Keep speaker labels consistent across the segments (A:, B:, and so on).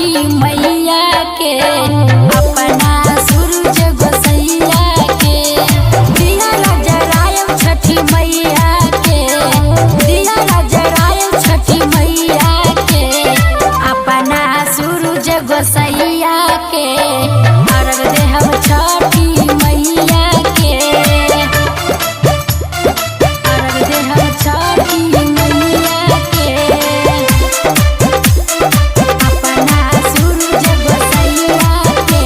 A: छठी मैया के अपना सूरज गोसैया के दिया जरायब छठी मैया के दिया जरायब छठी मैया के अपना सूरज गोसैया के अर्घ देहब छठी मैया के अर्घ देहब छठी मैया के अपना सूरज गोसैया के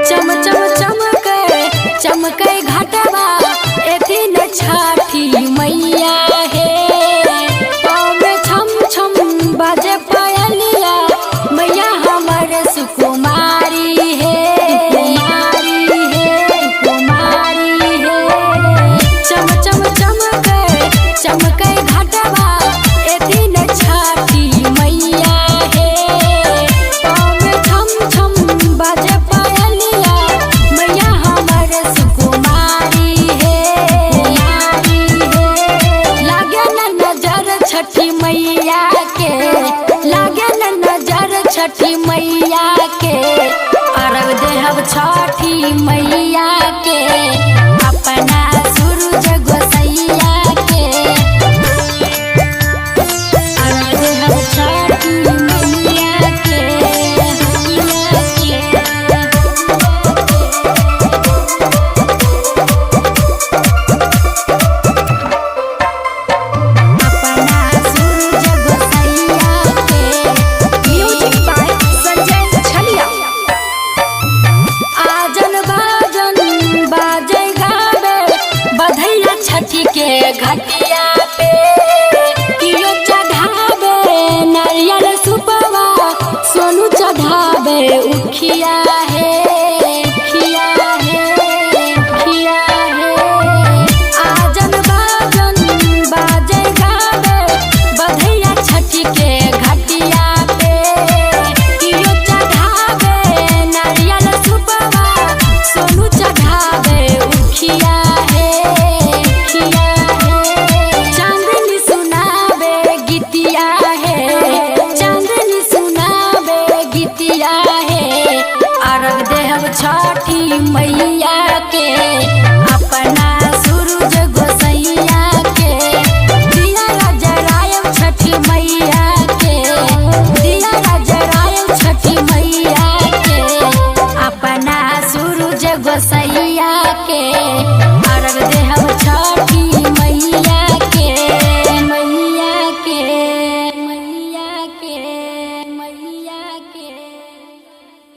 A: चम चम चमके घाटवा एथिन छठी मैया हे पाँव छम छम बाजे पायलिया मैया हमर सुकुमारी हे कुमारी हे चम चम चमके घाटवा एथिन छठी मैया हे पाँव छम छम बाजे पायलिया मैया हमर सुकुमारी हे लागे न नजर छठी मैया के लागे न नजर छठी मैया के अर्घ देहब छठी मैया के अपना सूरज गोसैया के अर्घ देहब छठी मैया के अपना सूरज गोसैया के
B: म्यूजिक बाय संजय छलिया।
A: आजन बाजे गावे बधैया छठी के घटिया पे कियो चढ़ावे नारियल सुपवा सोनू चढ़ावे उखिया है खिया है खिया है आजन बाजे गावे बधैया छठी के घटिया पे कियो चढ़ावे नारियल सुपवा सोनू चढ़ावे उखिया है खिया है चांदनी सुनावे गीतिया है चांदनी सुनावे गीतिया है अर्घ देहब छठी मैया के अपना सूरज गोसैया के दिया जरायब छठी मैया के दिया जरायब छठी मैया के अपना सूरज गोसैया के अर्घ देहब छठी